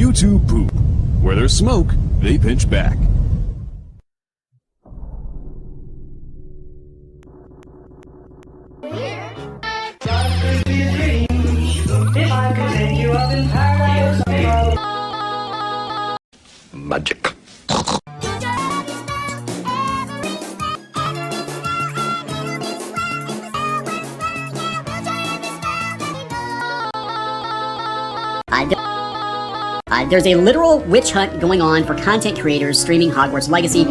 You two poop. Where there's smoke, they pinch back. Magic. There's a literal witch hunt going on for content creators streaming Hogwarts Legacy.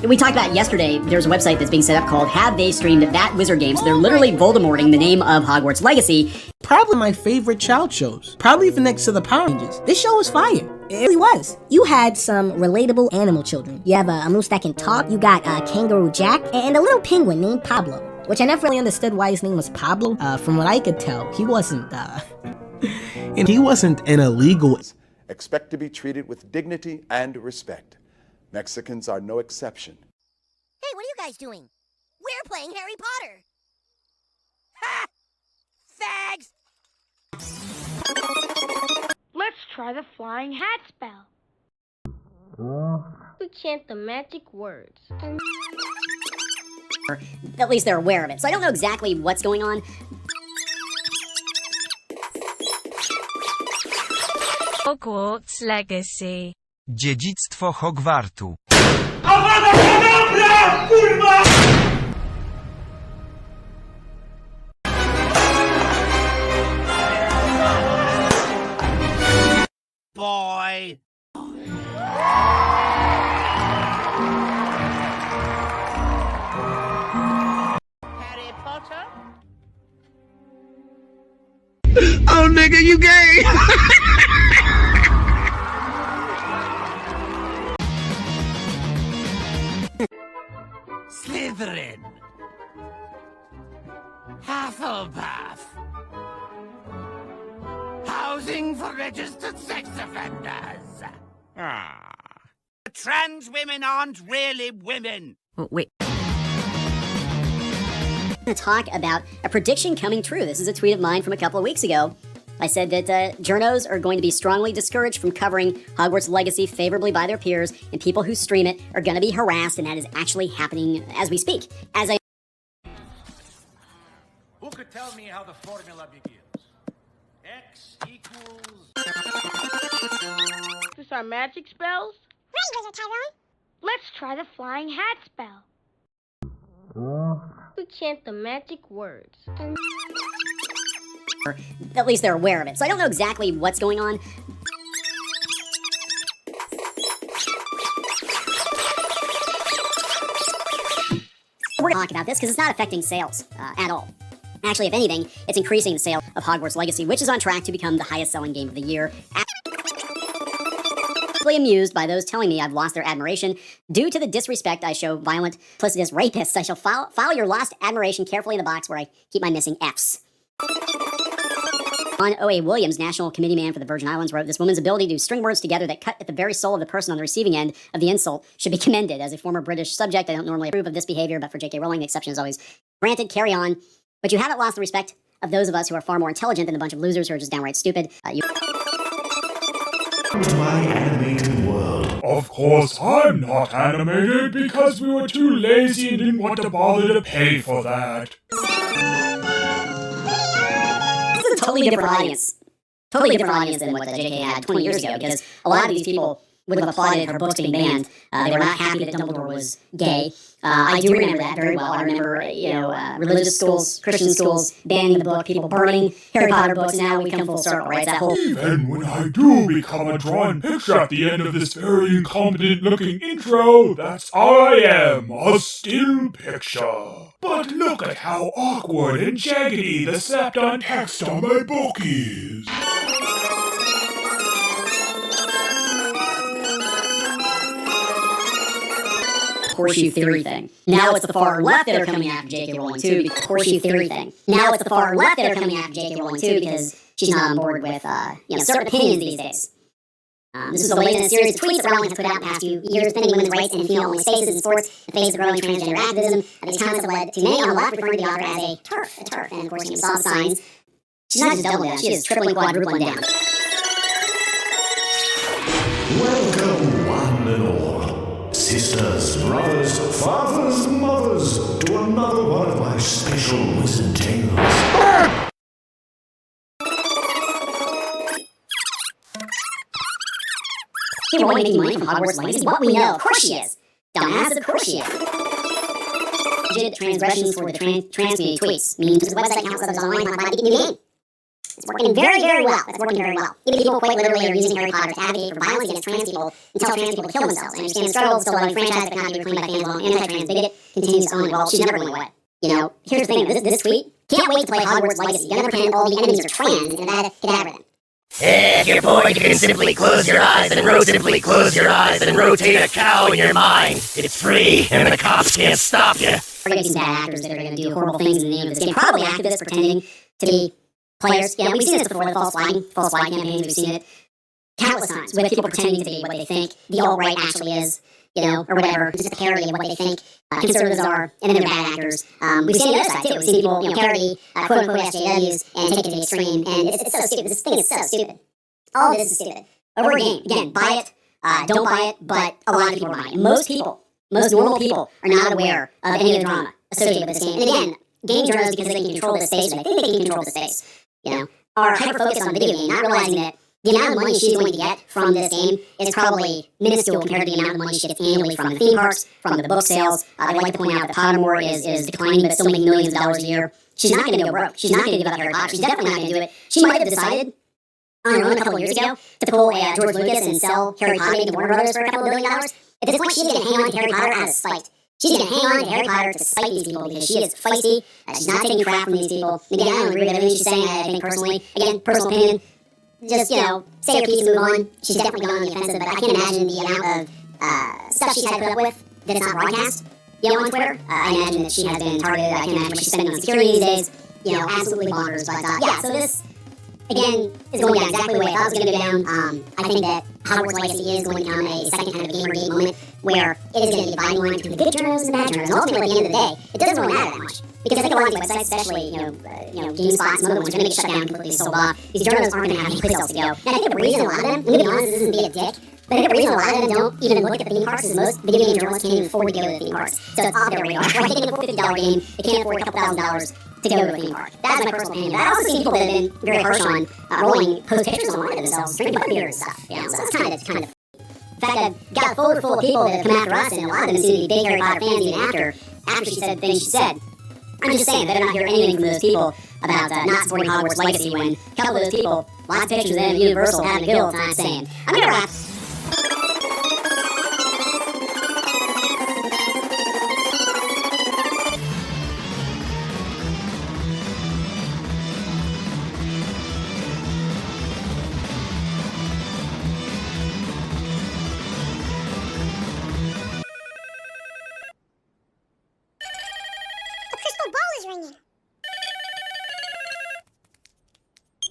We talked about yesterday, there's a website that's being set up called Have They Streamed That Wizard Game? So they're literally Voldemorting the name of Hogwarts Legacy. Probably my favorite child shows. Probably even next to the Power Rangers. This show was fire. It really was. You had some relatable animal children. You have a moose that can talk, you got Kangaroo Jack, and a little penguin named Pablo. Which I never really understood why his name was Pablo. From what I could tell, he wasn't, and he wasn't an illegal. Expect to be treated with dignity and respect. Mexicans are no exception. Hey, what are you guys doing? We're playing Harry Potter. Ha! Fags! Let's try the flying hat spell. We chant the magic words. At least they're aware of it. So I don't know exactly what's going on. Hogwarts Legacy. Dziedzictwo Hogwartu. Boy. Harry Potter? Oh, nigga, you gay! Slytherin. Hufflepuff. Housing for registered sex offenders. Trans women aren't really women. Oh, wait. To talk about a prediction coming true. This is a tweet of mine from a couple of weeks ago. I said that journos are going to be strongly discouraged from covering Hogwarts Legacy favorably by their peers, and people who stream it are going to be harassed, and that is actually happening as we speak. Who could tell me how the formula begins? X equals... These are magic spells? Right, Wizard Tyrone. Let's try the flying hat spell. We chant the magic words. At least they're aware of it. So I don't know exactly what's going on. We're going to talk about this because it's not affecting sales at all. Actually, if anything, it's increasing the sale of Hogwarts Legacy, which is on track to become the highest-selling game of the year. Amused by those telling me I've lost their admiration. Due to the disrespect I show violent, duplicitous rapists, I shall file your lost admiration carefully in the box where I keep my missing Fs. John O.A. Williams, National Committee Man for the Virgin Islands, wrote, "This woman's ability to string words together that cut at the very soul of the person on the receiving end of the insult should be commended. As a former British subject, I don't normally approve of this behavior, but for J.K. Rowling, the exception is always granted. Carry on. But you haven't lost the respect of those of us who are far more intelligent than a bunch of losers who are just downright stupid. My animated world. Of course, I'm not animated because we were too lazy and didn't want to bother to pay for that. This is a totally different audience. Totally different audience than what the JK had 20 years ago, because a lot of these people would have applauded her books being banned. They were not happy that Dumbledore was gay. I do remember that very well. I remember, religious schools, Christian schools, banning the book, people burning Harry Potter books, and now we come full circle, right? That whole... Even when I do become a drawn picture at the end of this very incompetent-looking intro, that's all I am, a still picture. But look at how awkward and jaggedy the slapped-on text on my book is. Horseshoe theory thing. Now it's the far left that are coming after J.K. Rowling too. Horseshoe theory thing. Now it's the far left that are coming after J.K. Rowling too because she's not on board with certain opinions these days. This is the latest in a series of tweets that Rowling has put out in the past few years defending women's rights and female-only spaces in sports in the face of growing transgender activism. These comments have led to many on the left referring to the author as a TERF. And of course, you saw the signs. She's not just doubling down; she is tripling, quadrupling down. sisters, brothers, fathers, mothers, to another one of my special wizard tales. Hey, Roy making money from Hogwarts Legacy? What we know, of course she is. Dumbass, of course she is. Transgressions for the trans community tweets. Memes, the website counts others online, not allowed to get new game. It's working very, very well. It's working very well. Even people quite literally are using Harry Potter to advocate for violence against trans people and tell trans people to kill themselves. I understand the struggle, still a loving franchise that cannot be reclaimed by fans while an anti-trans bigot continues to own it. Well, she's never going away. You know, here's the thing, this tweet, can't wait to play Hogwarts Legacy. You're gonna pretend all the enemies are trans and cadaver them. If you're bored, you can simply close your eyes and rotate a cow in your mind. It's free, and the cops can't stop you. We're gonna see bad actors that are gonna do horrible things in the name of this game. Probably activists pretending to be players. You know, we've seen this before, the false flag campaigns, we've seen it countless times, with people pretending to be what they think the alt-right actually is, you know, or whatever, just a parody of what they think conservatives are, and then they're bad actors. We've seen the other side, too. We've seen people, you know, parody quote-unquote SJWs and take it to the extreme, and it's so stupid. This thing is so stupid. All of this is stupid. Over a game. Again, buy it, don't buy it, but a lot of people are buying it. Most normal people are not aware of any of the drama associated with this game. And again, game journalists, because they can control the space, and I think they can control the space, you know, are hyper-focused on the video game, not realizing that the amount of money she's going to get from this game is probably minuscule compared to the amount of money she gets annually from the theme parks, from the book sales. I like to point out that Pottermore is declining, but still making millions of dollars a year. She's not going to go broke. She's not going to give up Harry Potter. She's definitely not going to do it. She might have decided on her own a couple of years ago to pull a George Lucas and sell Harry Potter maybe to Warner Brothers for a couple of $1 billion. At this point, she's going to hang on to Harry Potter out of spite. She's going to hang on to Harry Potter to spite these people because she is feisty. She's not taking crap from these people. Again, I don't agree with everything she's saying. I think personally, again, personal opinion, just, you know, say your piece and move on. She's definitely gone on the offensive, but I can't imagine the amount of stuff she's had to put up with that it's not broadcast, you know, on Twitter. I imagine that she has been targeted. I can't imagine what she's spending on security these days. You know, absolutely bonkers. But yeah, so this, again, is going down exactly the way I thought it was going to go down. I think that Hogwarts Legacy is going to become a second kind of Gamergate moment where it is going to be a dividing line between the good journalists and the bad journalists. And ultimately, at the end of the day, it doesn't really matter that much. Because I think a lot of these websites, especially, you know, GameSpot and some other ones, are going to get shut down, completely sold off. These journalists aren't going to have any place else to go. And I think the reason a lot of them, let me be honest, this isn't being a dick, but I think the reason a lot of them don't even look at the theme parks is most video game journalists can't even afford to go to the theme parks. So it's off their radar. Like they can afford a $50 game, they can't afford a couple $1,000s to go to a theme park. That's my personal opinion. But I've also seen people that have been very harsh on rolling post pictures online of themselves, drinking butterbeer and stuff. You know, so it's kind of. In fact, I've got a folder full of people that have come after us, and a lot of them seem to be big Harry Potter fans even after she said the things she said. I'm just saying, better not hear anything from those people about not supporting Hogwarts Legacy when a couple of those people, lots of pictures of them at Universal having a good old time saying, I'm gonna wrap.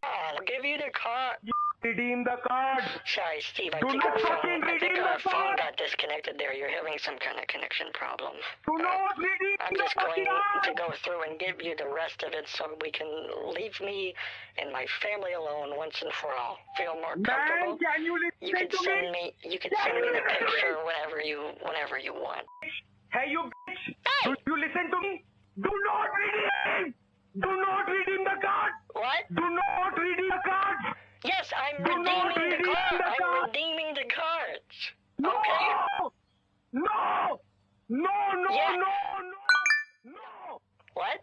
I'll give you the card. Redeem the card. Sorry, Steve. I Do think not our fucking redeem our the phone card. got disconnected there. You're having some kind of connection problem. Do not redeem I'm the just going card. to go through and give you the rest of it so we can leave me and my family alone once and for all. Feel more comfortable? Man, can you listen You can to send me? me. You can send me the picture whenever you want. Hey, you bitch! Do you listen to me? Do not redeem! Do not redeem the card! What? Do not redeem the card! Yes, I'm Do not redeeming the redeem card. the I'm card. redeeming the cards. No! Okay. No! No, no, Yeah. no, no! No! What?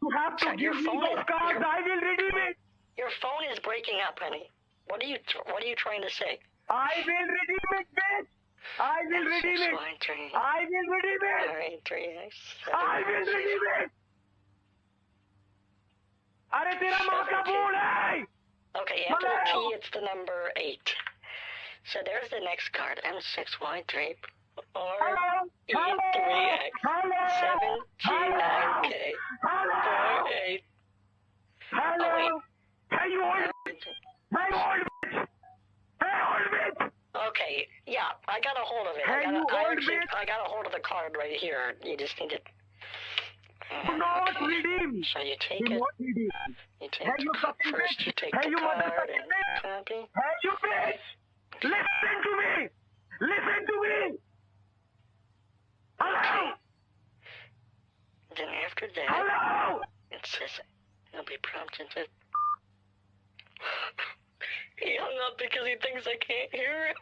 You have to Son, your give me phone those is- cards. your- I will redeem it. Your phone is breaking up, honey. What are you trying to say? I will redeem it, bitch. I will redeem it. 613. I will redeem it. 937. I will redeem it. अरे तेरा माँ का बोल है. Okay, after the T, it's the number 8. So there's the next card. M6Y3 or E3X 7G9K 48. Hello. Oh, wait. Hey, you old bitch. Hey, old bitch. Hey, old bitch. Okay, yeah, I got a hold of it. Hey, you old bitch. I got a hold of the card right here. You just need to. Do not Okay. redeem. So you take Do it. not redeem. You take Hey, the you fucking first. bitch. You take Hey, the you card motherfucking and bitch. copy. Hey, you bitch. Listen to me. Listen to me. says he'll be prompted to... He hung up because he thinks I can't hear him.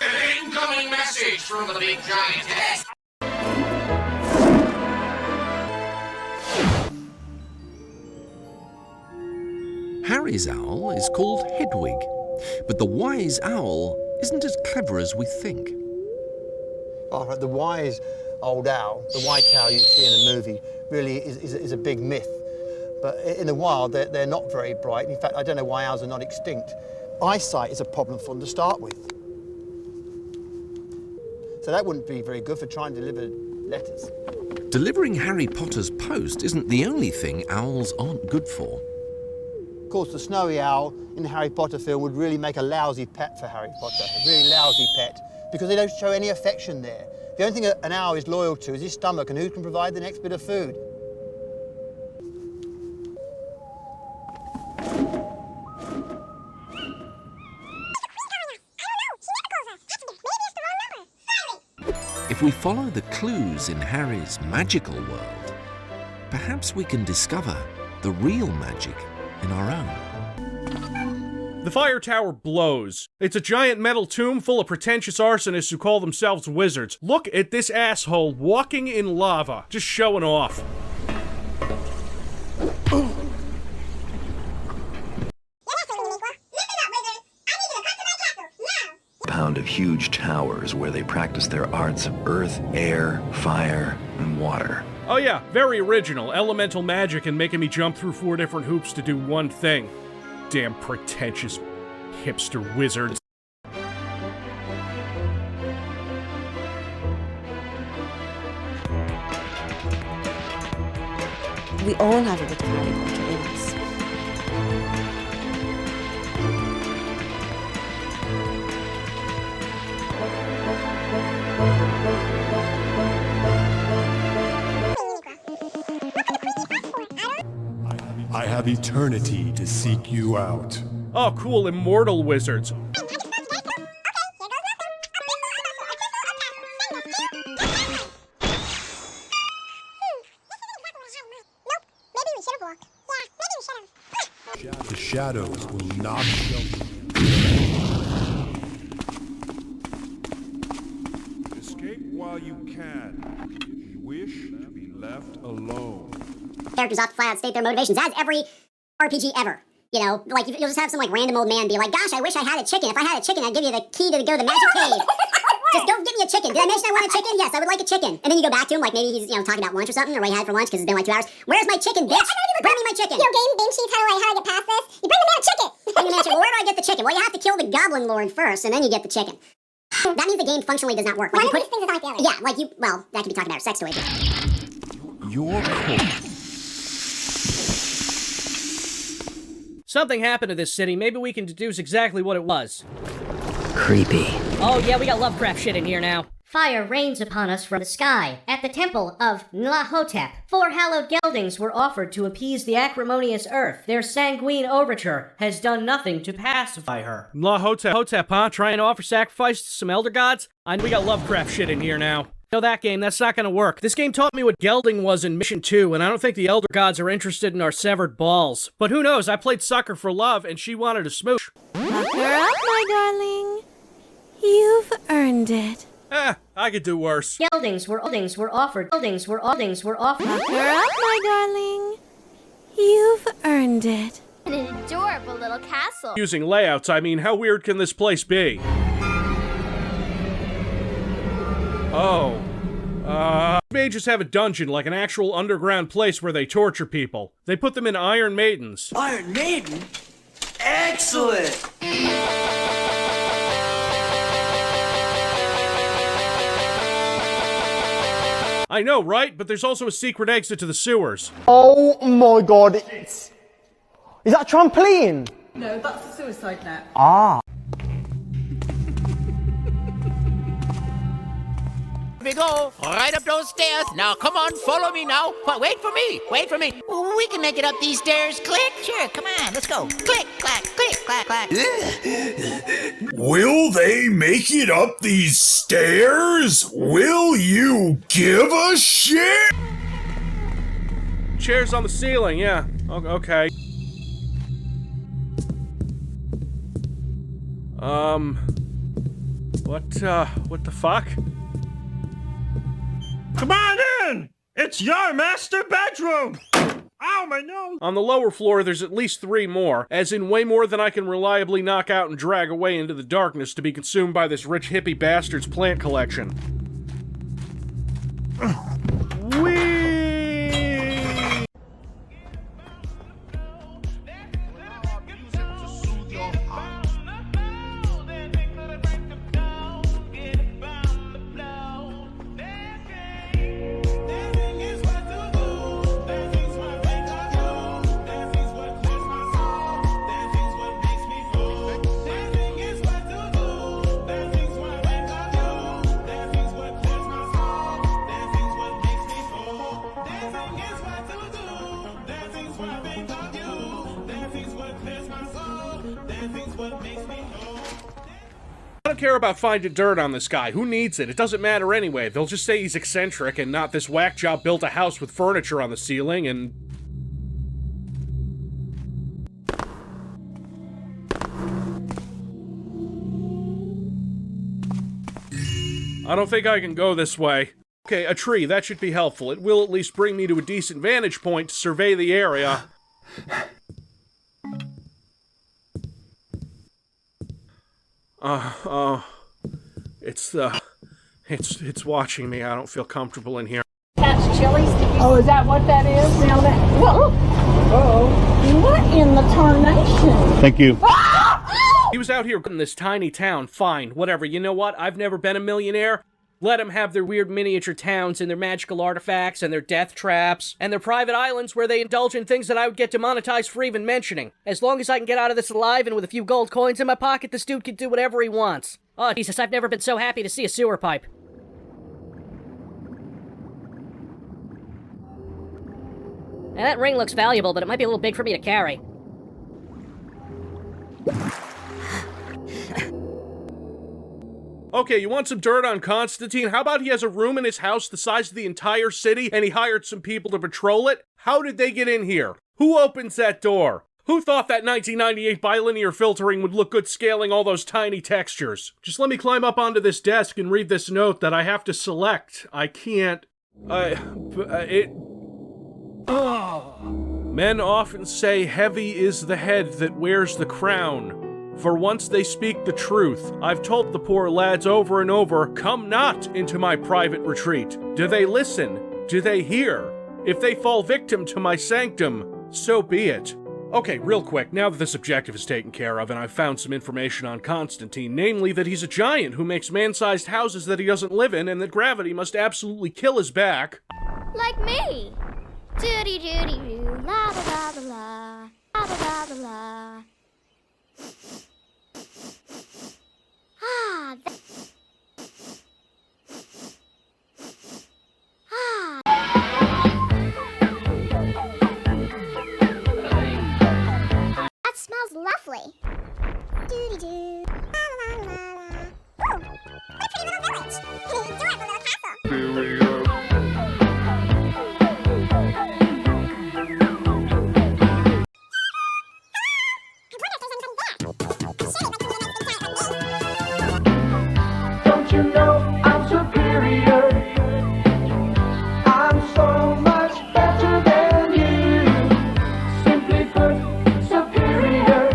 An incoming message from the big giant head. Harry's owl is called Hedwig, but the wise owl isn't as clever as we think. Oh, the wise old owl, the white owl you see in the movie, really is a big myth. But in the wild, they're not very bright. In fact, I don't know why owls are not extinct. Eyesight is a problem for them to start with. So that wouldn't be very good for trying to deliver letters. Delivering Harry Potter's post isn't the only thing owls aren't good for. Of course, the snowy owl in the Harry Potter film would really make a lousy pet for Harry Potter, a really lousy pet, because they don't show any affection there. The only thing an owl is loyal to is his stomach, and who can provide the next bit of food? If we follow the clues in Harry's magical world, perhaps we can discover the real magic in our own. The fire tower blows. It's a giant metal tomb full of pretentious arsonists who call themselves wizards. Look at this asshole walking in lava, just showing off. Pound of huge towers where they practice their arts of earth, air, fire, and water. Oh yeah, very original. Elemental magic and making me jump through 4 different hoops to do one thing. Damn pretentious hipster wizards. We all have a bit of Harry Potter in us. I have eternity to seek you out. Oh cool, immortal wizards. The shadows will not shelter you. Escape while you can. You wish to be left alone. Characters have to flat out state their motivations, as every RPG ever. You know, like you'll just have some like random old man be like, gosh, I wish I had a chicken. If I had a chicken, I'd give you the key to go to the magic cave. Just go get me a chicken. Did I mention I want a chicken? Yes, I would like a chicken. And then you go back to him, like maybe he's, talking about lunch or something, or what he had for lunch because it's been like 2 hours. Where's my chicken, bitch? Bring me my chicken. Game bench sheets, how do I get past this? You bring the man a chicken. Bring the man a chicken. Well, where do I get the chicken? Well, you have to kill the goblin lord first, and then you get the chicken. That means the game functionally does not work. Like, One of these things is like the other. Yeah, like well, that could be talking about sex toys. Your call. Something happened to this city. Maybe we can deduce exactly what it was. Creepy. Oh yeah, we got Lovecraft shit in here now. Fire rains upon us from the sky at the temple of Nlahotep. 4 hallowed geldings were offered to appease the acrimonious earth. Their sanguine overture has done nothing to pacify her. Hotep, huh? Trying to offer sacrifice to some elder gods? We got Lovecraft shit in here now. Know that game, that's not gonna work. This game taught me what gelding was in Mission 2, and I don't think the elder gods are interested in our severed balls. But who knows, I played sucker for love, and she wanted a smooch. Buck her up, my darling. You've earned it. I could do worse. Geldings were offered. Buck her up, my darling. You've earned it. An adorable little castle. Using layouts, I mean, how weird can this place be? Oh. May just have a dungeon, like an actual underground place where they torture people. They put them in Iron Maidens. Iron Maiden? Excellent! I know, right? But there's also a secret exit to the sewers. Oh my god, is that a trampoline? No, that's a suicide net. Ah. We go right up those stairs. Now, come on, follow me now. Wait for me. Wait for me. We can make it up these stairs. Click. Sure, come on, let's go. Click, clack, click, clack, clack. Will they make it up these stairs? Will you give a shit? Chairs on the ceiling, yeah. Okay. What the fuck? Come on in! It's your master bedroom! Ow, my nose! On the lower floor, there's at least 3 more, as in way more than I can reliably knock out and drag away into the darkness to be consumed by this rich hippie bastard's plant collection. Whee! I don't care about finding dirt on this guy. Who needs it? It doesn't matter anyway. They'll just say he's eccentric and not this whack job built a house with furniture on the ceiling and... I don't think I can go this way. Okay, a tree. That should be helpful. It will at least bring me to a decent vantage point to survey the area. It's watching me. I don't feel comfortable in here. That's chilies. Oh, is that what that is? Now that. Uh-oh. What in the tarnation? Thank you. He was out here in this tiny town. Fine, whatever. You know what? I've never been a millionaire. Let them have their weird miniature towns and their magical artifacts and their death traps and their private islands where they indulge in things that I would get demonetized for even mentioning. As long as I can get out of this alive and with a few gold coins in my pocket, this dude can do whatever he wants. Oh, Jesus, I've never been so happy to see a sewer pipe. Now, that ring looks valuable, but it might be a little big for me to carry. Okay, you want some dirt on Constantine? How about he has a room in his house the size of the entire city, and he hired some people to patrol it? How did they get in here? Who opens that door? Who thought that 1998 bilinear filtering would look good scaling all those tiny textures? Just let me climb up onto this desk and read this note that I have to select. I can't... Men often say heavy is the head that wears the crown. For once they speak the truth. I've told the poor lads over and over, come not into my private retreat. Do they listen? Do they hear? If they fall victim to my sanctum, so be it. Okay, real quick, now that this objective is taken care of and I've found some information on Constantine, namely that he's a giant who makes man-sized houses that he doesn't live in and that gravity must absolutely kill his back. Like me. Doody-doody-doo, la-da-da-da-la, la-da-da-da-la. That smells lovely. Doody-doo. La la la la. Ooh, what a pretty little village. An adorable little castle. Don't you know I'm superior? I'm so much better than you. Simply put, superior.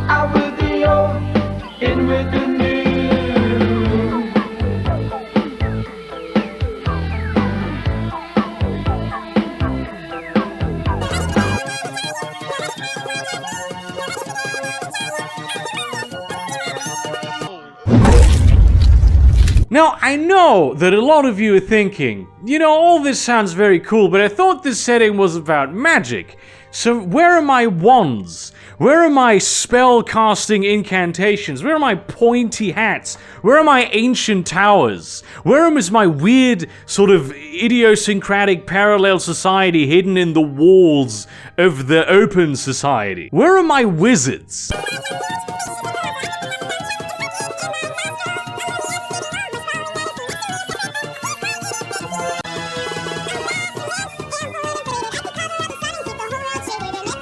Out with the old, in with the new. Now, I know that a lot of you are thinking, you know, all this sounds very cool, but I thought this setting was about magic. So where are my wands? Where are my spell-casting incantations? Where are my pointy hats? Where are my ancient towers? Where is my weird, sort of idiosyncratic parallel society hidden in the walls of the open society? Where are my wizards?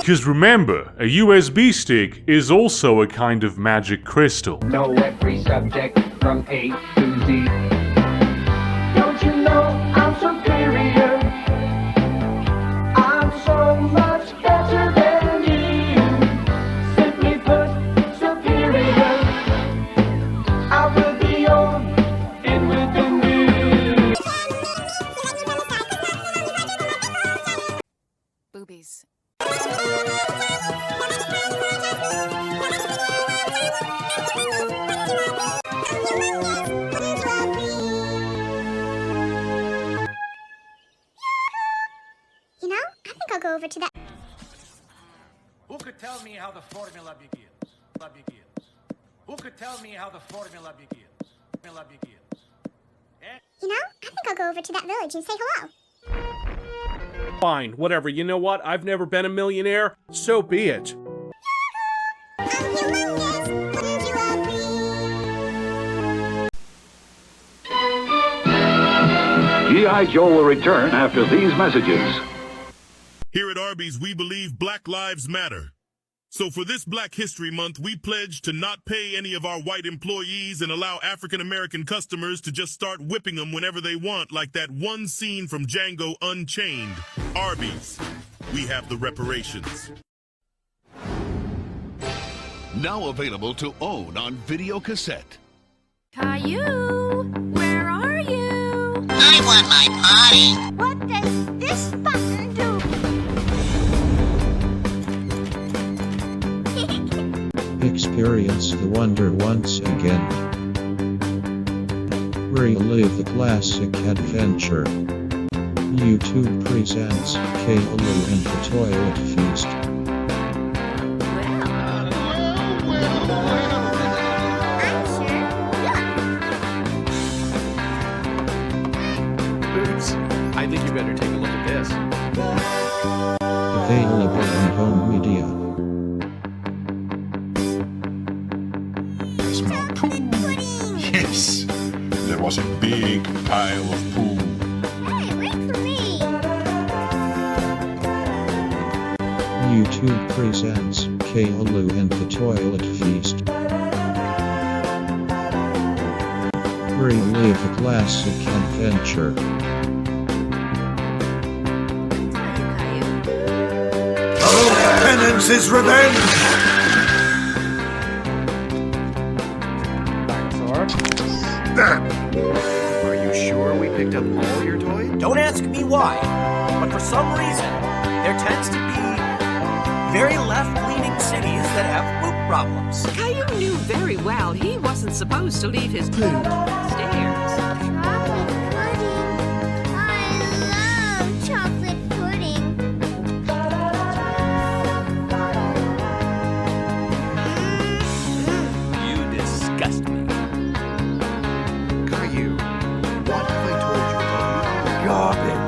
Because remember, a USB stick is also a kind of magic crystal. Know every subject from A to Z. Don't you know I'm superior? I'm so much better than you. Simply put, superior. I will be your in within you. Boobies. You know, I think I'll go over to that. Who could tell me how the formula begins? Who could tell me how the formula begins? You know, I think I'll go over to that village and say hello. Fine, whatever. You know what? I've never been a millionaire, so be it. G.I. Joe will return after these messages. Here at Arby's, we believe Black Lives Matter. So for this Black History Month, we pledge to not pay any of our white employees and allow African-American customers to just start whipping them whenever they want, like that one scene from Django Unchained. Arby's, we have the reparations. Now available to own on video cassette. Caillou, where are you? I want my potty. What does this button do? Experience the wonder once again. Relive the classic adventure. YouTube presents Caillou and the Toilet Feast. Oops. I think you better take a look at this. Available on home media. Yes, there was a big pile of poo. Hey, wait for me. YouTube presents Caillou and the Toilet Feast. Relive a classic adventure. Penance is revenge! Are you sure we picked up all your toys? Don't ask me why, but for some reason, there tends to be very left-leaning cities that have poop problems. Caillou knew very well he wasn't supposed to leave his poop upstairs. Chocolate pudding. You disgust me. Caillou, what have I told you about garbage?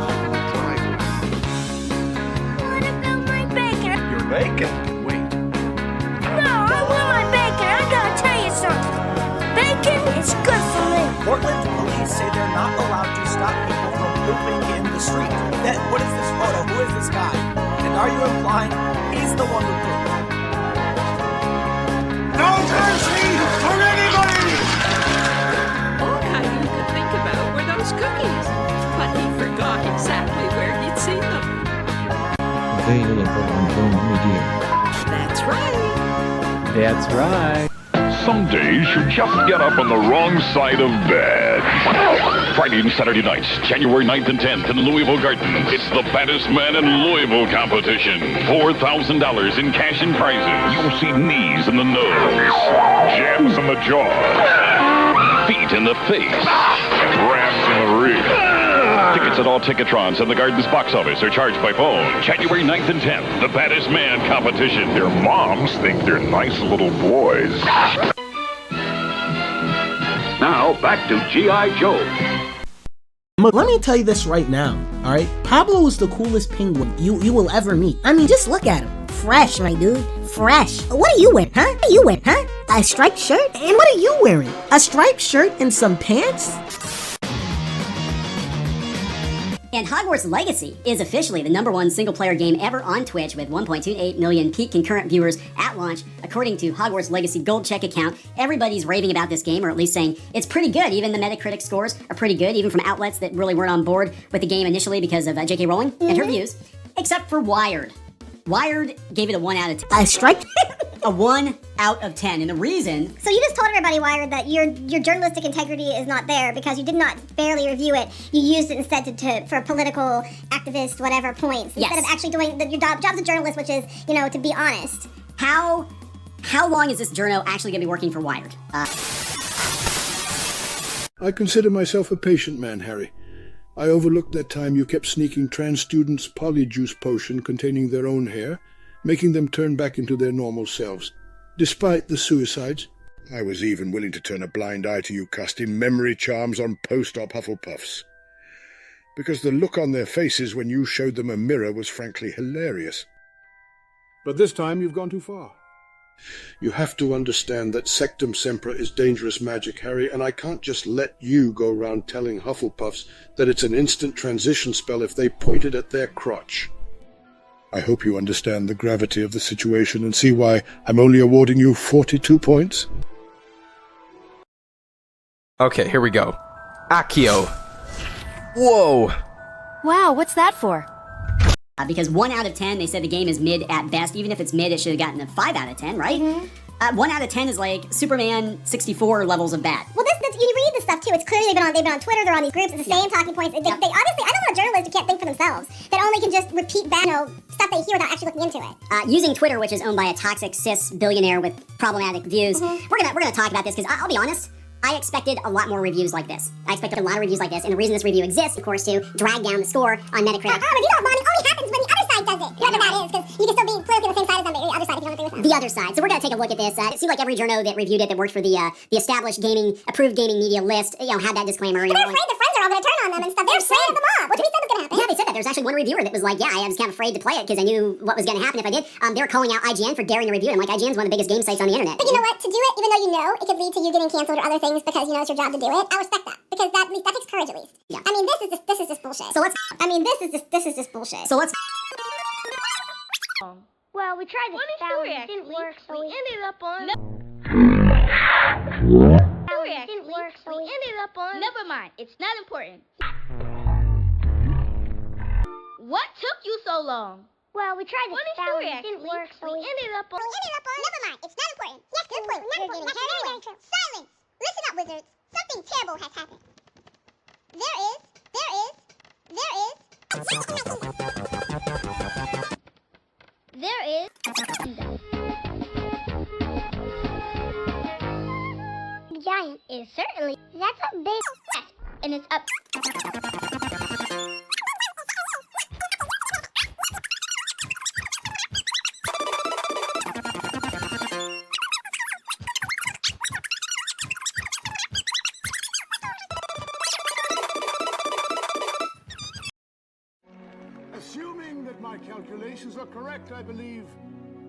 What about my bacon? Your bacon? Wait. No, I want my bacon. I gotta tell you something. Bacon is good for me. Portland police say they're not allowed to stop people from pooping in the street. Then what is this photo? Who is this guy? And are you implying he's the one who pooped? No mercy for anybody! All Caillou could think about were those cookies, but he forgot exactly where he'd seen them. Available on home media. That's right. That's right. Some days you just get up on the wrong side of bed. Friday and Saturday nights, January 9th and 10th in Louisville Garden. It's the baddest man in Louisville competition. $4,000 in cash and prizes. You'll see knees in the nose, jabs in the jaw, feet in the face, and raps in the rear. Tickets at all Ticketrons and the Garden's box office are charged by phone. January 9th and 10th, the baddest man competition. Their moms think they're nice little boys. Now, back to G.I. Joe. Let me tell you this right now, alright? Pablo is the coolest penguin you will ever meet. I mean, just look at him. Fresh, my dude. Fresh. What are you wearing, huh? What are you wearing, huh? A striped shirt? And what are you wearing? A striped shirt and some pants? And Hogwarts Legacy is officially the #1 single-player game ever on Twitch with 1.28 million peak concurrent viewers at launch, according to Hogwarts Legacy Gold Check account. Everybody's raving about this game, or at least saying it's pretty good. Even the Metacritic scores are pretty good, even from outlets that really weren't on board with the game initially because of J.K. Rowling and her views, except for Wired. Wired gave it a 1 out of 10. A strike? A 1 out of 10, and the reason... So you just told everybody, Wired, that your journalistic integrity is not there because you did not fairly review it. You used it instead for political, activist, whatever points, instead of actually doing your job as a journalist, which is, to be honest. How long is this journo actually going to be working for Wired? I consider myself a patient man, Harry. I overlooked that time you kept sneaking trans students polyjuice potion containing their own hair, making them turn back into their normal selves, despite the suicides. I was even willing to turn a blind eye to you casting memory charms on post-op Hufflepuffs, because the look on their faces when you showed them a mirror was frankly hilarious. But this time you've gone too far. You have to understand that Sectum Sempra is dangerous magic, Harry, and I can't just let you go around telling Hufflepuffs that it's an instant transition spell if they point it at their crotch. I hope you understand the gravity of the situation and see why I'm only awarding you 42 points. Okay, here we go. Accio. Whoa! Wow, what's that for? Because 1 out of 10, they said the game is mid at best. Even if it's mid, it should have gotten a 5 out of 10, right? 1 out of 10 is like Superman 64 levels of bad. Well, you read this stuff too. It's clearly they've been on Twitter. They're on these groups. It's the same talking points. They obviously, I don't know a journalist who can't think for themselves. That only can just repeat bad, stuff they hear without actually looking into it. Using Twitter, which is owned by a toxic cis billionaire with problematic views, we're gonna talk about this because I'll be honest. I expected a lot more reviews like this. I expected a lot of reviews like this, and the reason this review exists, of course, to drag down the score on Metacritic. Review bombing only happens when the other side does it. Whoever that is, because you can still be politically on the same side as them, but you're the other side if you don't agree with them. The other side. So we're gonna take a look at this. It seemed like every journo that reviewed it that worked for the established approved gaming media list, had that disclaimer. But they're afraid their friends are all gonna turn on them and stuff. They're afraid of the mob, which we said was gonna happen. Yeah, they said that. There's actually one reviewer that was like, yeah, I was kind of afraid to play it because I knew what was gonna happen if I did. They were calling out IGN for daring to review it. I'm like, IGN's one of the biggest game sites on the internet. But you know what? To do it, even though you know it could lead to you getting canceled or other things because it's your job to do it, I respect that because that takes courage at least. Yeah. I mean, this is just bullshit. So let's. This is just bullshit. So let's. Well, we tried to spell it, didn't work, so we ended up on... Didn't work, so we ended up on... Never mind, it's not important. What took you so long? Well, we tried to spell it, didn't work, so we ended up on... Never mind, it's not important. Yes, not important. Silence! Listen up, wizards. Something terrible has happened. There is... Giant is certainly... That's a big... And it's up... Assuming that my calculations are correct, I believe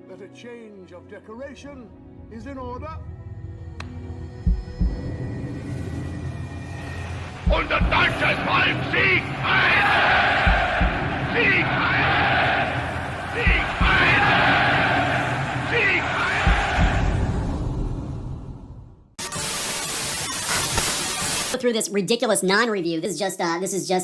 that a change of decoration is in order. Und der deutsche Volk siegt ein! Sieg ein! Sieg ein! Sieg Through this ridiculous non-review. This is just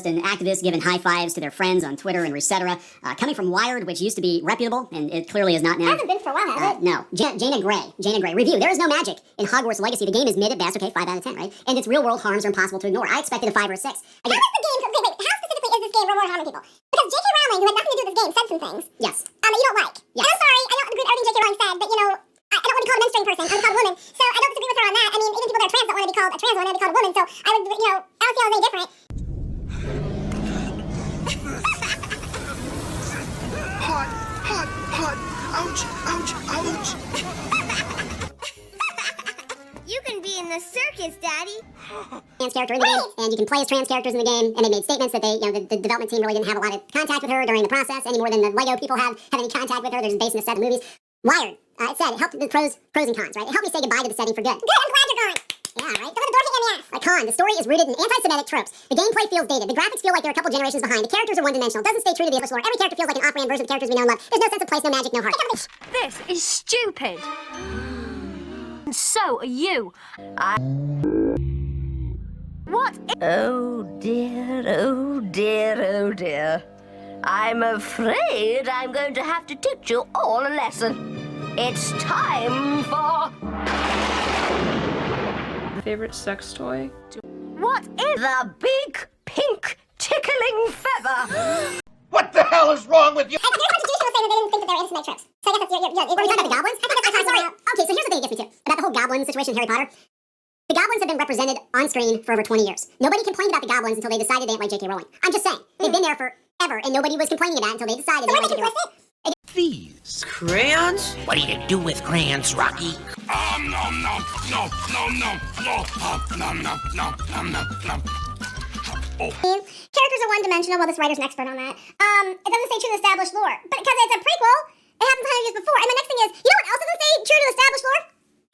an activist giving high fives to their friends on Twitter and etc. Coming from Wired, which used to be reputable, and it clearly is not now. It hasn't been for a while, has it? No. Jana Gray. Review. There is no magic in Hogwarts Legacy. The game is mid at best. Okay, 5 out of 10, right? And its real-world harms are impossible to ignore. I expected a 5 or a 6. How specifically is this game real-world harming people? Because J.K. Rowling, who had nothing to do with this game, said some things. Yes. That you don't like. Yes. And I'm sorry, I don't agree with everything J.K. Rowling said, but I don't want to be called a menstruating person. I'm called a woman, so I don't disagree with her on that. I mean, even people that are trans don't want to be called a trans woman, they want to be called a woman, so I would, I don't see how it's any different. Hot. Ouch. You can be in the circus, Daddy. Trans character in the game, and you can play as trans characters in the game, and they made statements that the development team really didn't have a lot of contact with her during the process, any more than the Lego people have any contact with her. There's based in a set of movies. Wired. It said it helped the pros and cons, right? It helped me say goodbye to the setting for good. Good, I'm glad you're gone. Yeah, right? Don't let the door hit you in the ass. Like, Con, the story is rooted in anti-Semitic tropes. The gameplay feels dated. The graphics feel like they're a couple generations behind. The characters are one-dimensional. Doesn't stay true to the official lore. Every character feels like an off-brand version of the characters we know and love. There's no sense of place, no magic, no heart. This is stupid. And so are you. What? Oh dear, oh dear, oh dear. I'm afraid I'm going to have to teach you all a lesson. It's time for... Favorite sex toy? What is the big, pink, tickling feather? What the hell is wrong with you? There's constitutional saying that they didn't think that they were anti-Semitic tropes. So I guess that's, you're talking about the goblins? I think that's what I'm talking about. Okay, so here's the thing that gets me too. About the whole goblin situation in Harry Potter. The goblins have been represented on screen for over 20 years. Nobody complained about the goblins until they decided they didn't like J.K. Rowling. I'm just saying. They've been there forever, and nobody was complaining about it until they decided they didn't like J.K. Rowling. These crayons? What do you do with crayons, Rocky? Nom nom nom nom nom nom nom nom nom nom nom. Characters are one-dimensional. Well, this writer's an expert on that. It doesn't stay true to established lore. But because it's a prequel, it happened 100 years before. And the next thing is, you know what else doesn't stay true to established lore?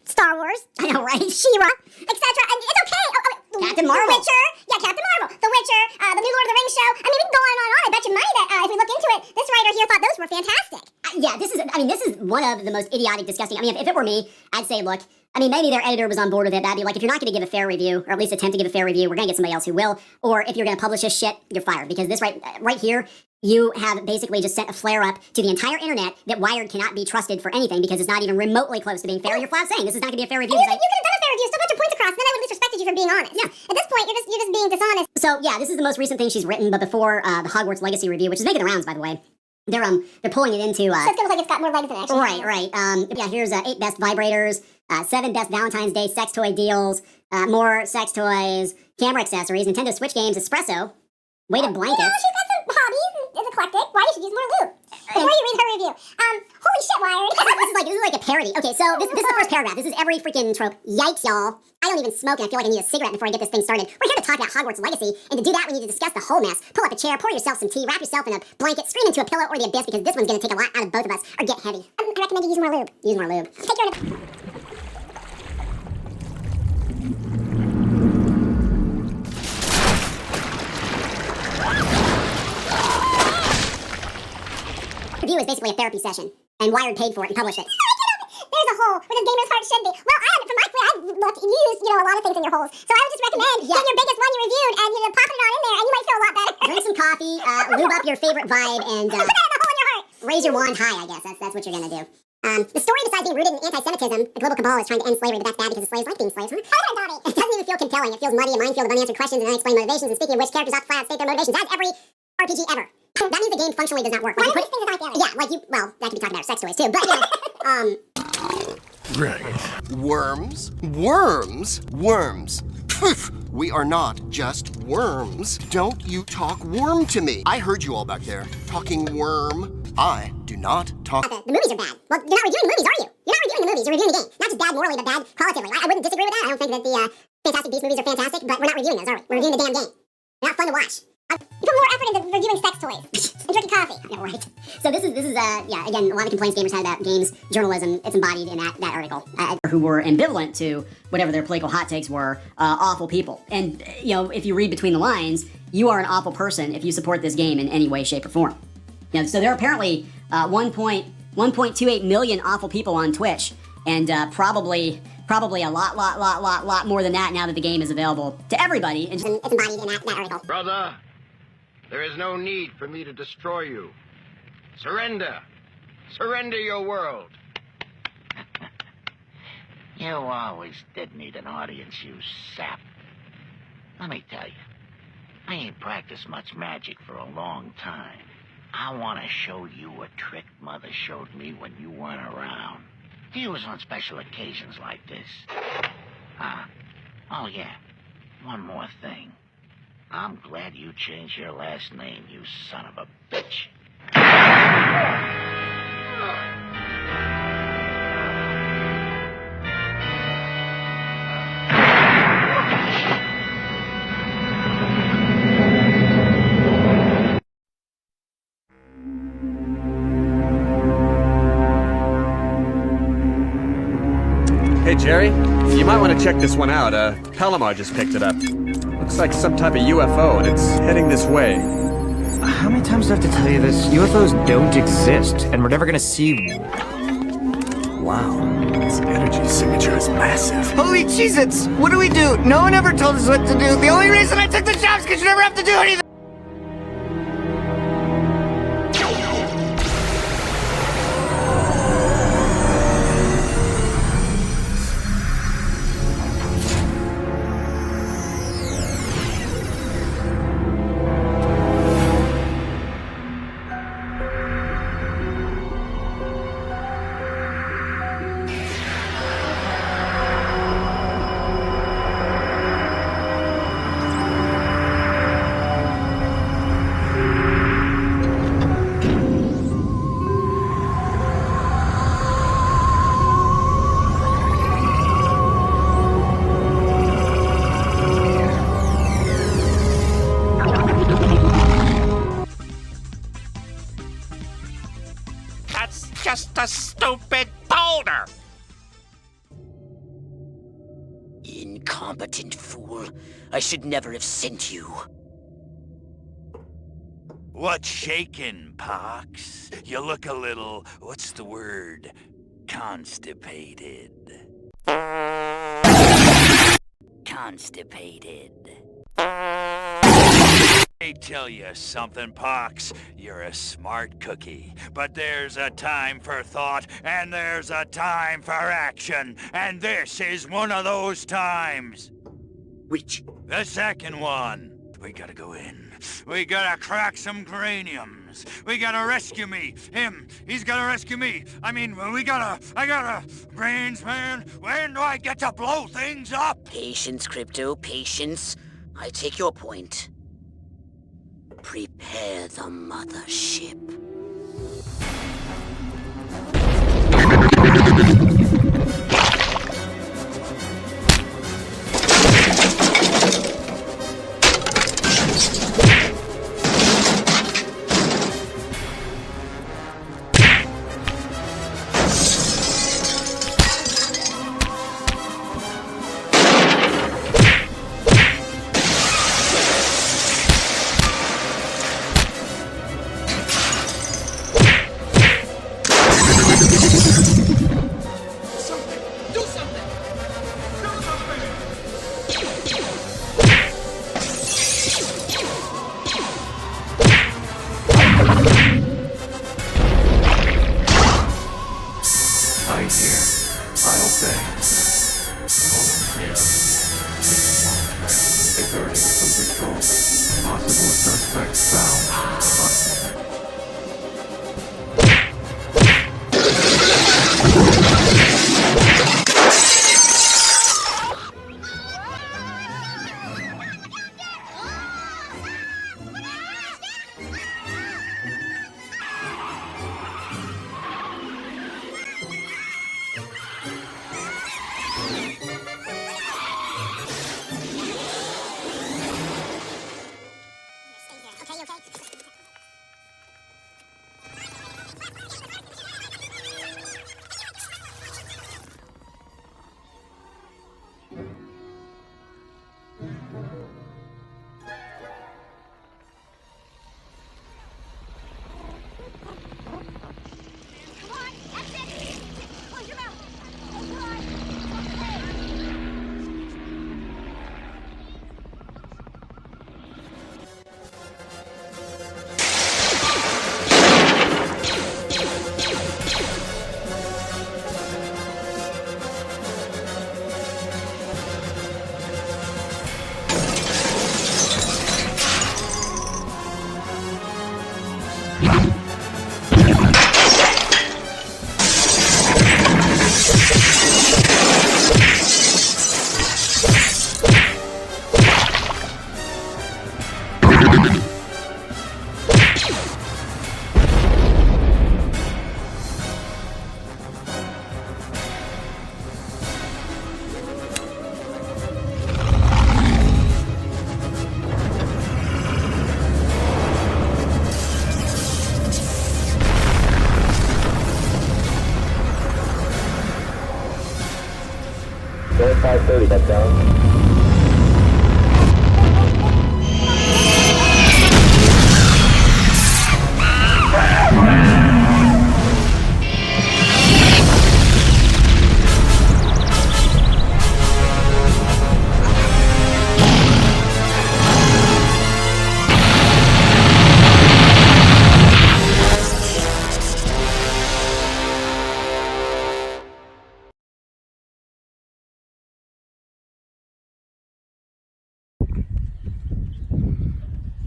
Star Wars. I know, right? She-Ra, etc. And it's okay. Captain Marvel. The Witcher. Yeah, Captain Marvel. The Witcher. The new Lord of the Rings show. I mean, we can go on and on. I bet you money that if we look into it, this writer here thought those were fantastic. Yeah, this is one of the most idiotic, disgusting. I mean, if it were me, I'd say, look, I mean, maybe their editor was on board with it. That'd be like, if you're not going to give a fair review, or at least attempt to give a fair review, we're going to get somebody else who will. Or if you're going to publish this shit, you're fired. Because this right here, you have basically just sent a flare up to the entire internet that Wired cannot be trusted for anything because it's not even remotely close to being fair. You're flat saying this is not going to be a fair review. You could have done a fair review, still got your points across, and then I would have disrespected you for being honest. Yeah. At this point, you're just being dishonest. So yeah, this is the most recent thing she's written, but before the Hogwarts Legacy review, which is making the rounds, by the way. They're pulling it into so it's gonna look like it's got more legs than it actually. Right. Yeah, here's 8 best vibrators, 7 best Valentine's Day sex toy deals, more sex toys, camera accessories, Nintendo Switch games, espresso, weighted blankets. You know, she's got some hobbies. It's eclectic. Why you should use more lube? Before you read her review. Holy shit, Wired. this is like a parody. Okay, so this is the first paragraph. This is every freaking trope. Yikes, y'all. I don't even smoke and I feel like I need a cigarette before I get this thing started. We're here to talk about Hogwarts Legacy, and to do that we need to discuss the whole mess. Pull up a chair, pour yourself some tea, wrap yourself in a blanket, scream into a pillow or the abyss because this one's gonna take a lot out of both of us, or get heavy. I recommend you use more lube. Use more lube. Take care of Review is basically a therapy session, and Wired paid for it and published it. There's a hole where the gamer's heart should be. Well, from my point, I've looked, you use, a lot of things in your holes. So I would just recommend getting your biggest one you reviewed and popping it on in there, and you might feel a lot better. Drink some coffee, lube up your favorite vibe, and put that in the hole in your heart. Raise your wand high, I guess. That's what you're gonna do. The story, besides being rooted in anti-Semitism, the global cabal is trying to end slavery, but that's bad because the slaves like being slaves, huh? It doesn't even feel compelling. It feels muddy, a minefield of unanswered questions and unexplained motivations. And speaking of which, characters opt flat out state their motivations, as every RPG ever. That means the game functionally does not work. Why do these things aren't there? Yeah, well, that could be talking about sex toys too, but Right. Worms? Worms? Worms. We are not just worms. Don't you talk worm to me. I heard you all back there talking worm. I do not talk. The movies are bad. Well, you're not reviewing the movies, are you? You're not reviewing the movies, you're reviewing the game. Not just bad morally, but bad qualitatively. I wouldn't disagree with that. I don't think that the Fantastic Beasts movies are fantastic, but we're not reviewing those, are we? We're reviewing the damn game. They're not fun to watch. You put more effort into reviewing sex toys and drinking coffee. Yeah, right. So this is yeah, again, a lot of complaints gamers had about games journalism. It's embodied in that article. Who were ambivalent to whatever their political hot takes were, awful people. And if you read between the lines, you are an awful person if you support this game in any way, shape, or form. So there are apparently 1.28 million awful people on Twitch, and probably a lot more than that now that the game is available to everybody. And it's embodied in that article. Brother, there is no need for me to destroy you. Surrender. Surrender your world. You always did need an audience, you sap. Let me tell you, I ain't practiced much magic for a long time. I want to show you a trick Mother showed me when you weren't around. He was on special occasions like this. Oh yeah, one more thing. I'm glad you changed your last name, you son of a bitch. Hey, Jerry, you might want to check this one out. Palomar just picked it up. Looks like some type of UFO, and it's heading this way. How many times do I have to tell you this? UFOs don't exist, and we're never gonna see... Wow. This energy signature is massive. Holy Cheez-Its! What do we do? No one ever told us what to do. The only reason I took the job is because you never have to do anything! Just a stupid boulder! Incompetent fool. I should never have sent you. What's shaking, Pox? You look a little, what's the word? Constipated. Constipated. Let me tell you something, Pox. You're a smart cookie. But there's a time for thought, and there's a time for action. And this is one of those times. Which? The second one. We gotta go in. We gotta crack some craniums. We gotta rescue me. Him. He's gotta rescue me. I mean, I gotta... Brains, man. When do I get to blow things up? Patience, Crypto, patience. I take your point. Prepare the mothership.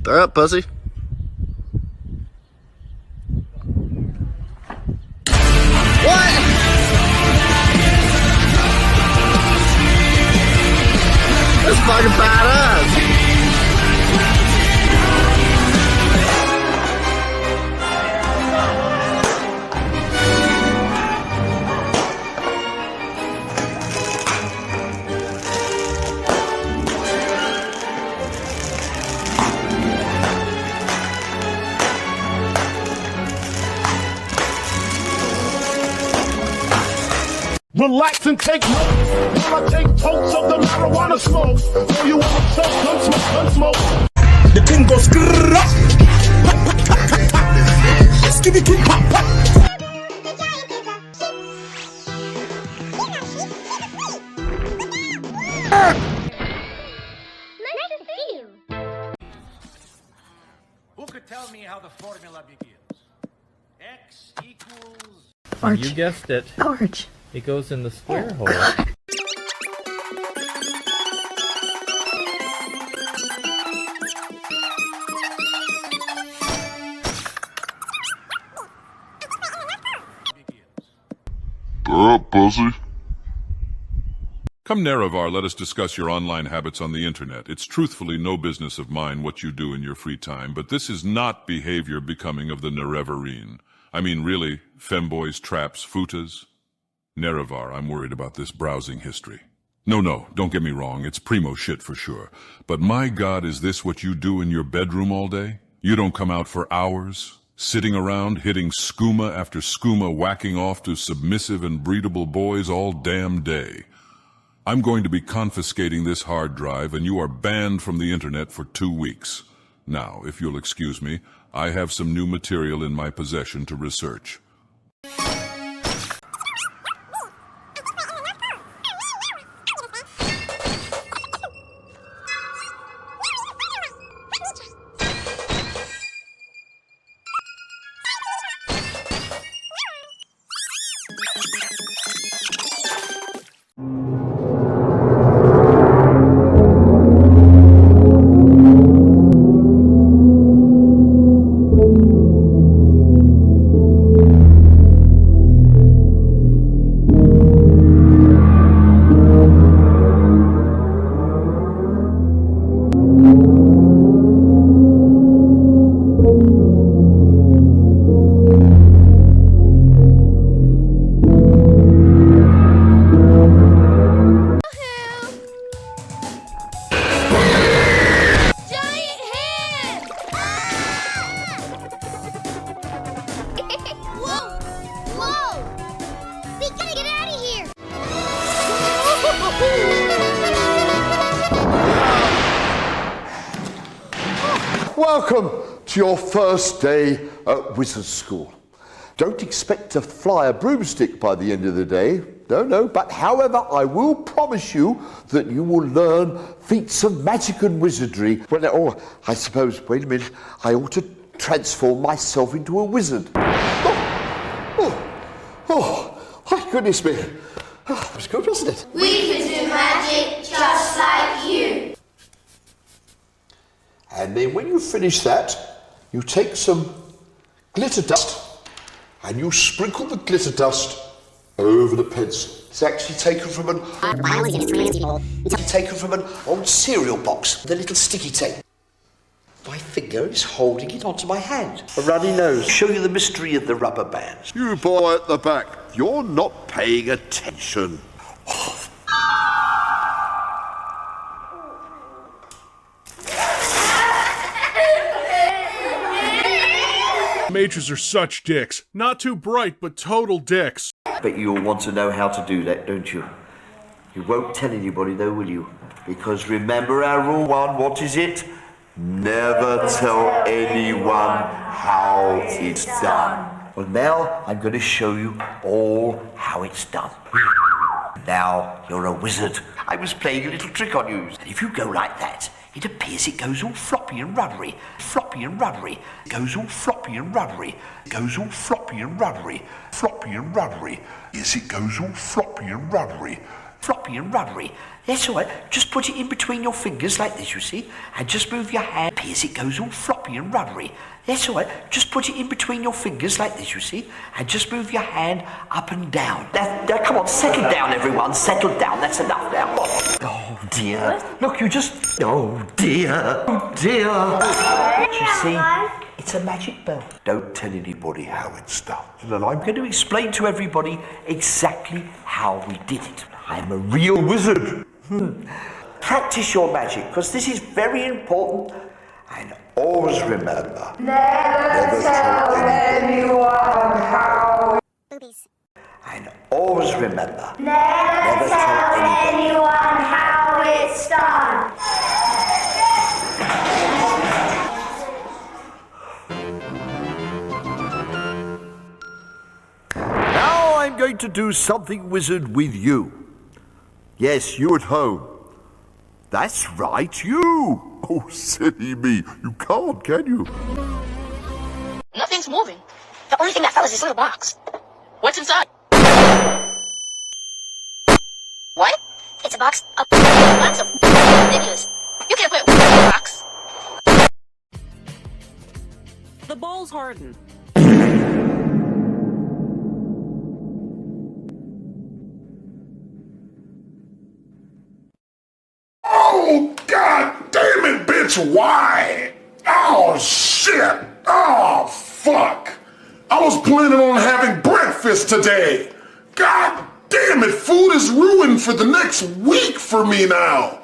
They're up, pussy. What? That's fucking badass. Relax and take notes while I take totes of the marijuana smoke. So you wanna choke, gun smoke. The thing goes grrrr. Skitty keep pop pop. Nice to see you. Who could tell me how the formula begins? X equals... You guessed it. George. It goes in the square hole. Pussy. Come Nerevar, let us discuss your online habits on the internet. It's truthfully no business of mine what you do in your free time, but this is not behavior becoming of the Nerevarine. I mean, really, femboys, traps, futas. Nerevar, I'm worried about this browsing history. No, don't get me wrong, it's primo shit for sure. But my God, is this what you do in your bedroom all day? You don't come out for hours, sitting around hitting skooma after skooma, whacking off to submissive and breedable boys all damn day. I'm going to be confiscating this hard drive and you are banned from the internet for 2 weeks. Now, if you'll excuse me, I have some new material in my possession to research. Welcome to your first day at Wizard School. Don't expect to fly a broomstick by the end of the day. No, but however, I will promise you that you will learn feats of magic and wizardry. Well, I suppose, wait a minute, I ought to transform myself into a wizard. Oh, my goodness me. Oh, that was good, wasn't it? We can do magic just like you. And then when you finish that, you take some glitter dust and you sprinkle the glitter dust over the pencil. It's actually taken from an old cereal box with a little sticky tape. My finger is holding it onto my hand. A runny nose. Show you the mystery of the rubber bands. You boy at the back, you're not paying attention. Majors are such dicks. Not too bright, but total dicks. But you'll want to know how to do that, don't you? You won't tell anybody though, will you? Because remember our rule 1, what is it? Never tell anyone how it's done. Well, now I'm going to show you all how it's done. Now you're a wizard. I was playing a little trick on you. And if you go like that, it appears it goes all floppy and rubbery. Floppy and rubbery. It goes all floppy and rubbery. It goes all floppy and rubbery. Floppy and rubbery. Yes, it goes all floppy and rubbery. floppy and rubbery. That's all right. Just put it in between your fingers like this, you see, and just move your hand as it goes all floppy and rubbery. That's all right. Just put it in between your fingers like this, you see, and just move your hand up and down. Now, come on, settle down, everyone. Settle down. That's enough now. Oh, dear. Look, you just... Oh, dear. Oh, dear. You see, it's a magic bell. Don't tell anybody how it's done. And I'm going to explain to everybody exactly how we did it. I'm a real wizard. Practice your magic, because this is very important. And always remember, never tell anyone how. Boobies. And always remember, Never tell anyone how it's done. Now I'm going to do something wizard with you. Yes, you at home. That's right, you. Oh, silly me. You can't, can you? Nothing's moving. The only thing that fell is this little box. What's inside? What? It's a box of lots of videos. You can't put it in a box. The ball's hardened. Oh, god damn it, bitch, why? Oh, shit. Oh, fuck. I was planning on having breakfast today. God damn it, food is ruined for the next week for me now.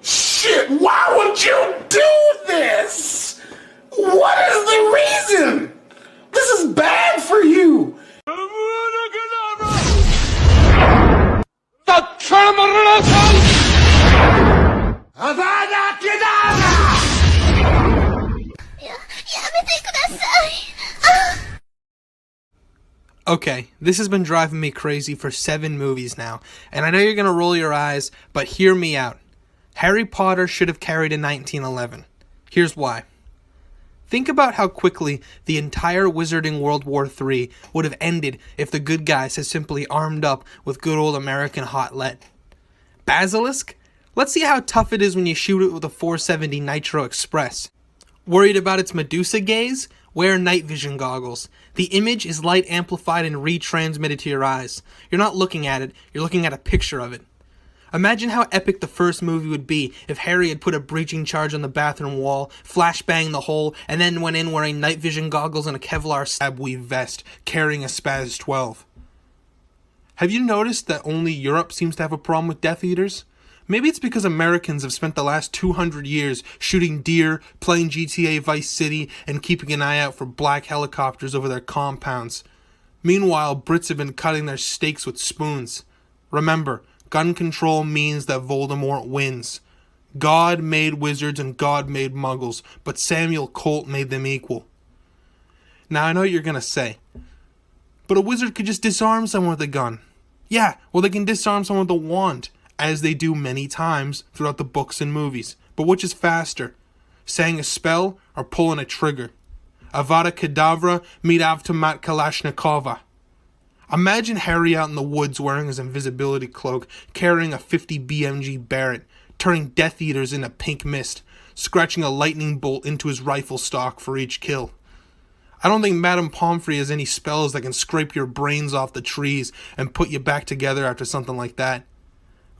Shit, why would you do this? What is the reason? This is bad for you. Okay, this has been driving me crazy for 7 movies now, and I know you're gonna roll your eyes, but hear me out. Harry Potter should have carried in 1911. Here's why. Think about how quickly the entire wizarding World War III would have ended if the good guys had simply armed up with good old American hot lead. Basilisk? Let's see how tough it is when you shoot it with a 470 Nitro Express. Worried about its Medusa gaze? Wear night vision goggles. The image is light amplified and retransmitted to your eyes. You're not looking at it, you're looking at a picture of it. Imagine how epic the first movie would be if Harry had put a breaching charge on the bathroom wall, flashbanged the hole, and then went in wearing night vision goggles and a Kevlar stab weave vest, carrying a Spaz 12. Have you noticed that only Europe seems to have a problem with Death Eaters? Maybe it's because Americans have spent the last 200 years shooting deer, playing GTA Vice City, and keeping an eye out for black helicopters over their compounds. Meanwhile, Brits have been cutting their steaks with spoons. Remember, gun control means that Voldemort wins. God made wizards and God made muggles, but Samuel Colt made them equal. Now I know what you're gonna say, but a wizard could just disarm someone with a gun. Yeah, well they can disarm someone with a wand, as they do many times throughout the books and movies. But which is faster? Saying a spell or pulling a trigger? Avada Kedavra, meet Avtomat Kalashnikova. Imagine Harry out in the woods wearing his invisibility cloak, carrying a 50 BMG Barrett, turning Death Eaters into pink mist, scratching a lightning bolt into his rifle stock for each kill. I don't think Madame Pomfrey has any spells that can scrape your brains off the trees and put you back together after something like that.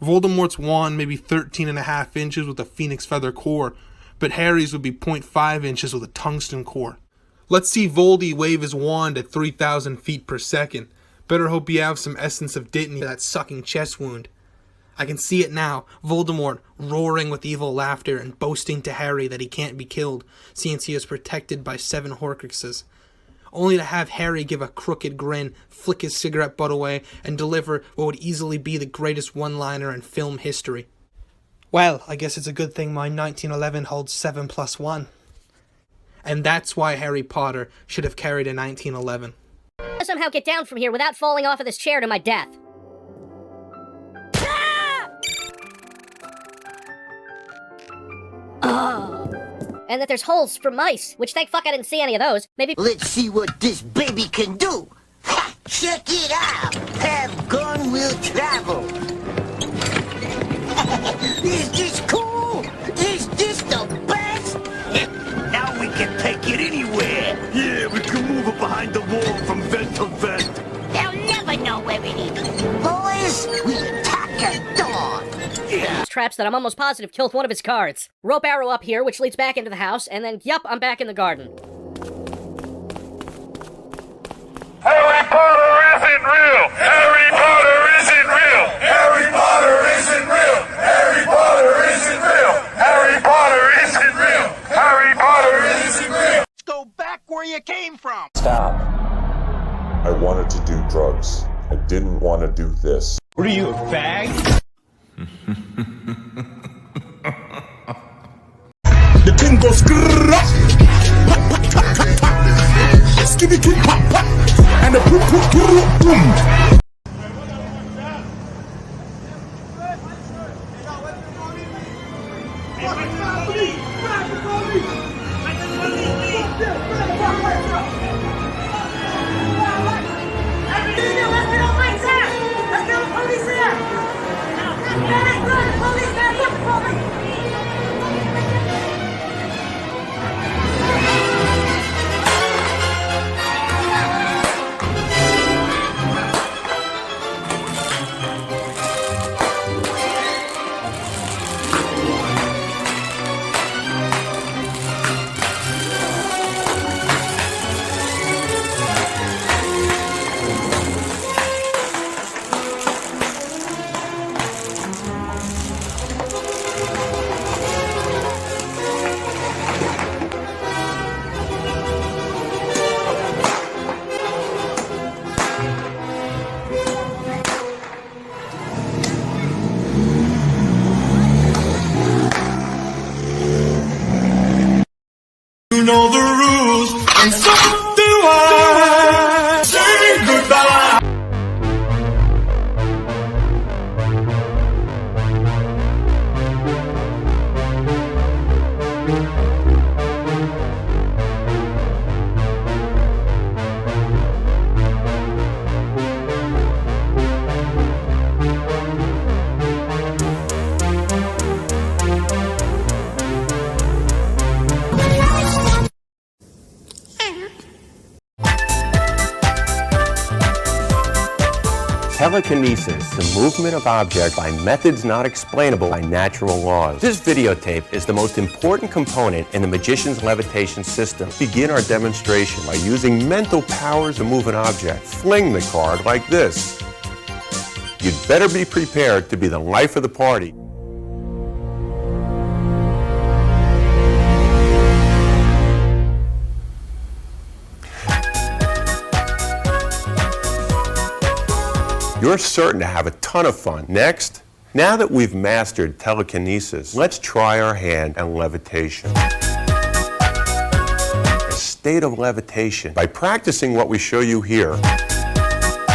Voldemort's wand may be 13.5 inches with a phoenix feather core, but Harry's would be 0.5 inches with a tungsten core. Let's see Voldy wave his wand at 3,000 feet per second. Better hope you have some essence of Dittany for that sucking chest wound. I can see it now, Voldemort roaring with evil laughter and boasting to Harry that he can't be killed, since he is protected by 7 Horcruxes. Only to have Harry give a crooked grin, flick his cigarette butt away, and deliver what would easily be the greatest one-liner in film history. Well, I guess it's a good thing my 1911 holds 7 + 1. And that's why Harry Potter should have carried a 1911. I'll somehow get down from here without falling off of this chair to my death. And that there's holes for mice, which thank fuck I didn't see any of those. Maybe— Let's see what this baby can do. Ha! Check it out. Have gun will travel. Is this cool? Is this the best? Now we can take it anywhere. Yeah, we can move it behind the wall from vent to vent. They'll never know where it is. Boys, we attack at dawn. Yeah. Traps that I'm almost positive killed one of his cards. Rope arrow up here, which leads back into the house, and then, yup, I'm back in the garden. Harry Potter isn't real! Harry Potter isn't real! Harry Potter isn't real! Harry Potter isn't real! Harry Potter isn't real! Harry Potter isn't real! Let's go back where you came from. Stop. I wanted to do drugs. I didn't want to do this. What are you, a fag? The thing goes skibby pop pop and the boom boom boom boom. You know the rules, and so do I. Say goodbye. Telekinesis, the movement of objects by methods not explainable by natural laws. This videotape is the most important component in the magician's levitation system. Begin our demonstration by using mental powers to move an object. Fling the card like this. You'd better be prepared to be the life of the party. You're certain to have a ton of fun. Next, now that we've mastered telekinesis, let's try our hand at levitation. A state of levitation. By practicing what we show you here,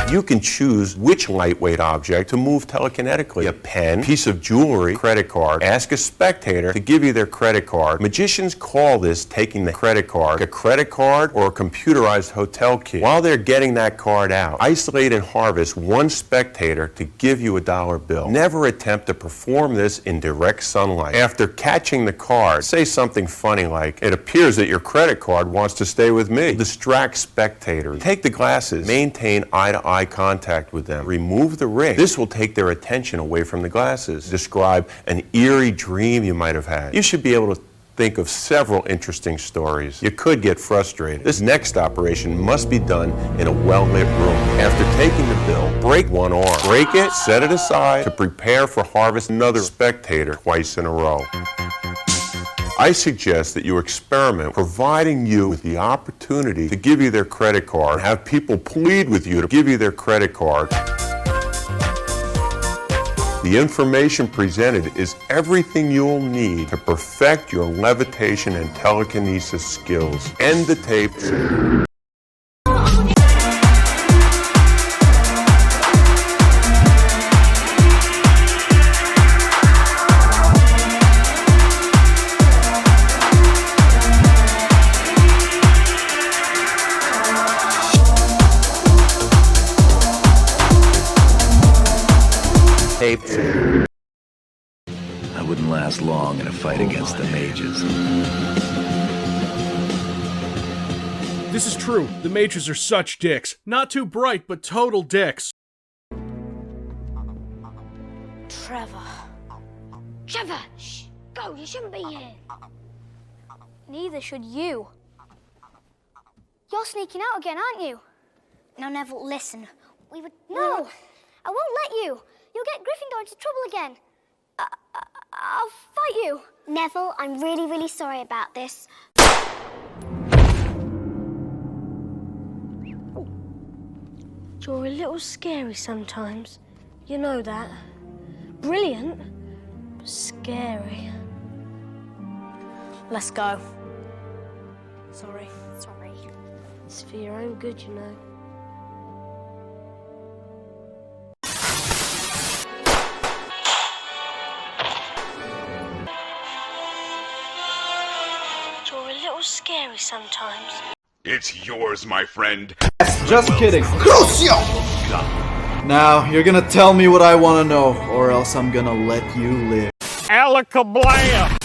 you can choose which lightweight object to move telekinetically. A pen, piece of jewelry, credit card. Ask a spectator to give you their credit card. Magicians call this taking the credit card, a credit card or a computerized hotel key. While they're getting that card out, isolate and harvest one spectator to give you a $1 bill. Never attempt to perform this in direct sunlight. After catching the card, say something funny like, "It appears that your credit card wants to stay with me." Distract spectators. Take the glasses. Maintain eye-to-eye contact with them. Remove the ring. This will take their attention away from the glasses. Describe an eerie dream you might have had. You should be able to think of several interesting stories. You could get frustrated. This next operation must be done in a well-lit room. After taking the bill, break one arm. Break it, set it aside to prepare for harvest another spectator twice in a row. I suggest that you experiment providing you with the opportunity to give you their credit card, have people plead with you to give you their credit card. The information presented is everything you'll need to perfect your levitation and telekinesis skills. End the tape. belong in a fight against the mages. This is true. The mages are such dicks. Not too bright, but total dicks. Trevor. Trevor! Shh! Go, you shouldn't be here. Neither should you. You're sneaking out again, aren't you? No, Neville, listen. We would... No! I won't let you. You'll get Gryffindor into trouble again. I'll fight you. Neville, I'm really, really sorry about this. You're a little scary sometimes. You know that. Brilliant, but scary. Let's go. Sorry. Sorry. It's for your own good, you know. You're a little scary sometimes. It's yours, my friend. Just kidding. Crucio! Now, you're gonna tell me what I wanna know, or else I'm gonna let you live. Alakablam!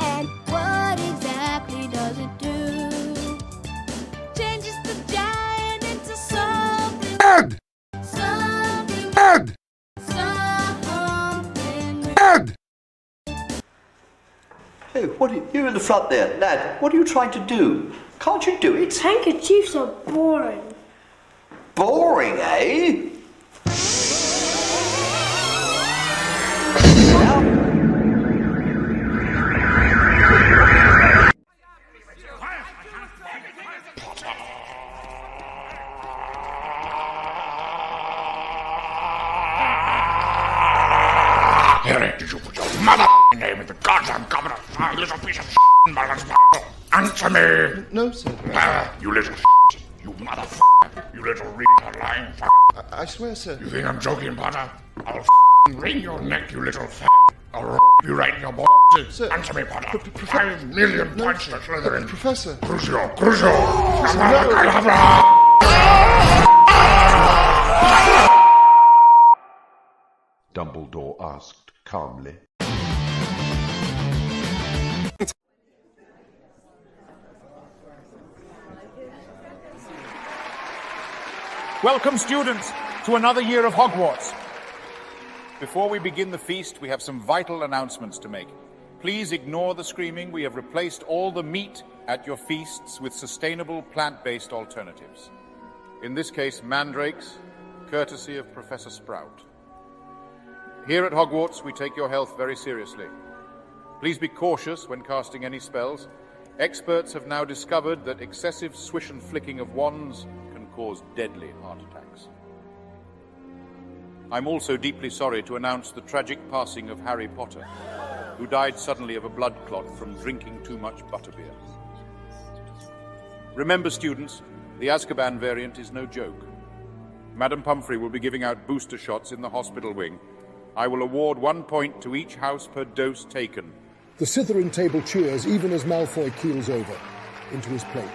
And what exactly does it do? Changes the giant into something. Ed! Something. Ed! Something. Ed! Hey, you're in the front there. Lad, what are you trying to do? Can't you do it? Handkerchiefs are boring. Boring, eh? Harry, did you put your mother name in the goddamn cabinet? You little piece of answer me! No, sir. You little you motherfucker! You little lying I swear, sir. You think I'm joking, Potter? I'll wring your neck, you little I'll you right in your balls. Answer me, Potter. 5 million points to Slytherin. Professor. Crucio! Dumbledore asked calmly. Welcome, students, to another year of Hogwarts. Before we begin the feast, we have some vital announcements to make. Please ignore the screaming. We have replaced all the meat at your feasts with sustainable plant-based alternatives. In this case, mandrakes, courtesy of Professor Sprout. Here at Hogwarts, we take your health very seriously. Please be cautious when casting any spells. Experts have now discovered that excessive swish and flicking of wands can cause deadly heart attacks. I'm also deeply sorry to announce the tragic passing of Harry Potter, who died suddenly of a blood clot from drinking too much butterbeer. Remember, students, the Azkaban variant is no joke. Madam Pumphrey will be giving out booster shots in the hospital wing. I will award 1 point to each house per dose taken. The Slytherin table cheers even as Malfoy keels over into his plate.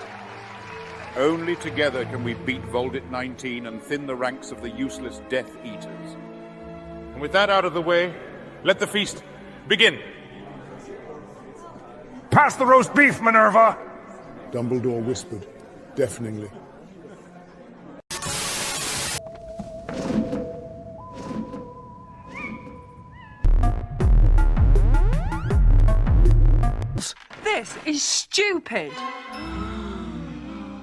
Only together can we beat Voldit 19 and thin the ranks of the useless Death Eaters. And with that out of the way, let the feast begin. Pass the roast beef, Minerva! Dumbledore whispered, deafeningly. This is He's stupid.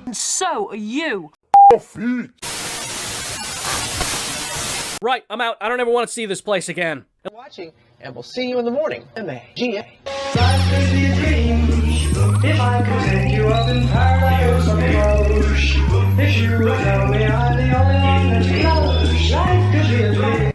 And so are you. Right, I'm out. I don't ever want to see this place again. Watching, and we'll see you in the morning. M.A.C. Life could be a dream if I could take you up in paradise on close. If you would tell me I'm the only one that you love, life could be a dream.